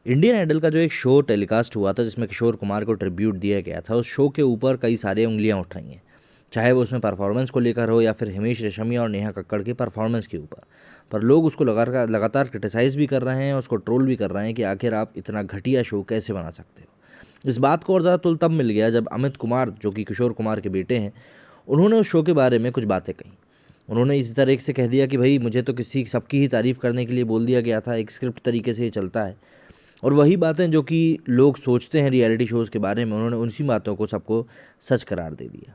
Indian idol का जो एक शो टेलीकास्ट हुआ था जिसमें किशोर कुमार को ट्रिब्यूट दिया गया था, उस शो के ऊपर कई सारी उंगलियां उठ रही हैं। चाहे वो उसमें परफॉर्मेंस को लेकर हो या फिर हिमेश रेशमिया और नेहा कक्कड़ की परफॉर्मेंस के ऊपर। पर लोग उसको लगातार लगातार क्रिटिसाइज़ भी कर रहे हैं और उसको ट्रोल भी कर रहे हैं कि आखिर आप इतना घटिया शो कैसे बना सकते हो। इस बात को और ज़्यादा तुल तब मिल गया जब अमित कुमार, जो कि किशोर कुमार के बेटे हैं, उन्होंने उस शो के बारे में कुछ बातें कहीं। उन्होंने इसी तरह से कह दिया कि भाई मुझे तो किसी सबकी ही तारीफ़ करने के लिए बोल दिया गया था, एक स्क्रिप्ट तरीके से ये चलता है। और वही बातें जो कि लोग सोचते हैं रियलिटी शोज़ के बारे में, उन्होंने उसी बातों को सबको सच करार दे दिया।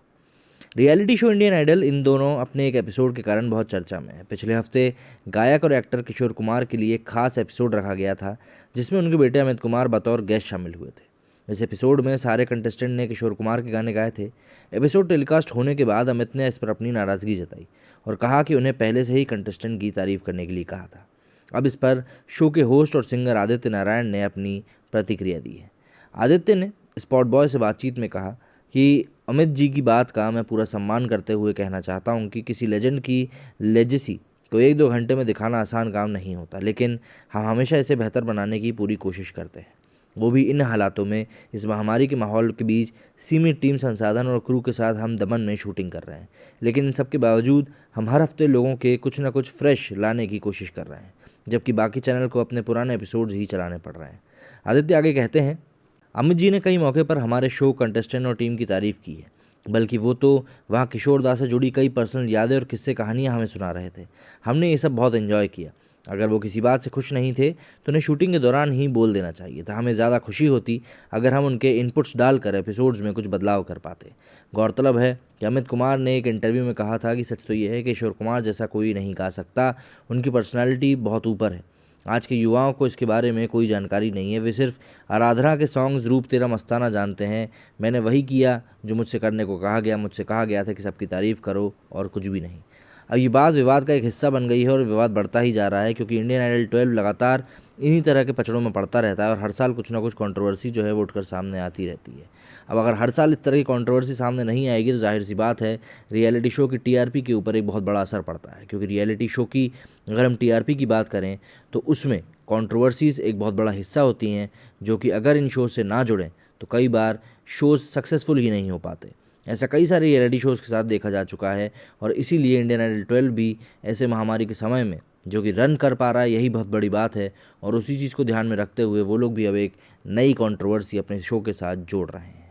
Reality show Indian idol in दोनों अपने एक एपिसोड के कारण बहुत चर्चा में है। पिछले हफ्ते गायक और एक्टर किशोर कुमार के लिए एक खास एपिसोड रखा गया था जिसमें उनके बेटे अमित कुमार बतौर गेस्ट शामिल हुए थे। इस एपिसोड में सारे कंटेस्टेंट ने किशोर कुमार के गाने गाए थे। एपिसोड टेलीकास्ट होने के बाद अमित ने इस पर अपनी नाराज़गी जताई और कहा कि उन्हें पहले से ही कंटेस्टेंट की तारीफ करने के लिए कहा था। अब इस पर शो के होस्ट और सिंगर आदित्य नारायण ने अपनी प्रतिक्रिया दी है। आदित्य ने स्पॉट बॉय से बातचीत में कहा कि अमित जी की बात का मैं पूरा सम्मान करते हुए कहना चाहता हूं कि किसी लेजेंड की लेजेसी को एक दो घंटे में दिखाना आसान काम नहीं होता, लेकिन हम हमेशा इसे बेहतर बनाने की पूरी कोशिश करते हैं, वो भी इन हालातों में। इस महामारी के माहौल के बीच सीमित टीम संसाधन और क्रू के साथ हम दमन में शूटिंग कर रहे हैं, लेकिन इन सब के बावजूद हम हर हफ्ते लोगों के कुछ ना कुछ फ्रेश लाने की कोशिश कर रहे हैं, जबकि बाकी चैनल को अपने पुराने एपिसोड्स ही चलाने पड़ रहे हैं। आदित्य आगे कहते हैं, अमित जी ने कई मौके पर हमारे शो, कंटेस्टेंट और टीम की तारीफ की है, बल्कि वो तो वहाँ किशोर दा से जुड़ी कई पर्सनल यादें और किस्से कहानियाँ हमें सुना रहे थे। हमने ये सब बहुत एंजॉय किया। अगर वो किसी बात से खुश नहीं थे तो उन्हें शूटिंग के दौरान ही बोल देना चाहिए था। हमें ज़्यादा खुशी होती अगर हम उनके इनपुट्स डालकर एपिसोड्स में कुछ बदलाव कर पाते। गौरतलब है कि अमित कुमार ने एक इंटरव्यू में कहा था कि सच तो ये है कि किशोर कुमार जैसा कोई नहीं गा सकता, उनकी पर्सनैलिटी बहुत ऊपर है। आज के युवाओं को इसके बारे में कोई जानकारी नहीं है, वे सिर्फ आराधना के सॉन्ग्स रूप तेरा मस्ताना जानते हैं। मैंने वही किया जो मुझसे करने को कहा गया, मुझसे कहा गया था कि सबकी तारीफ़ करो और कुछ भी नहीं। अब ये बात विवाद का एक हिस्सा बन गई है और विवाद बढ़ता ही जा रहा है, क्योंकि इंडियन आइडल 12 लगातार इन्हीं तरह के पचड़ों में पड़ता रहता है और हर साल कुछ ना कुछ कंट्रोवर्सी जो है वो उठकर सामने आती रहती है। अब अगर हर साल इस तरह की कंट्रोवर्सी सामने नहीं आएगी तो जाहिर सी बात है रियलिटी शो की टीआरपी के ऊपर एक बहुत बड़ा असर पड़ता है, क्योंकि रियलिटी शो की अगर हम टीआरपी की बात करें तो उसमें कंट्रोवर्सीज़ एक बहुत बड़ा हिस्सा होती हैं, जो कि अगर इन शो से ना जुड़ें तो कई बार शोज़ सक्सेसफुल ही नहीं हो पाते। ऐसा कई सारे रियलिटी शोज़ के साथ देखा जा चुका है और इसीलिए इंडियन आइडल 12 भी ऐसे महामारी के समय में जो कि रन कर पा रहा है, यही बहुत बड़ी बात है। और उसी चीज़ को ध्यान में रखते हुए वो लोग भी अब एक नई कंट्रोवर्सी अपने शो के साथ जोड़ रहे हैं।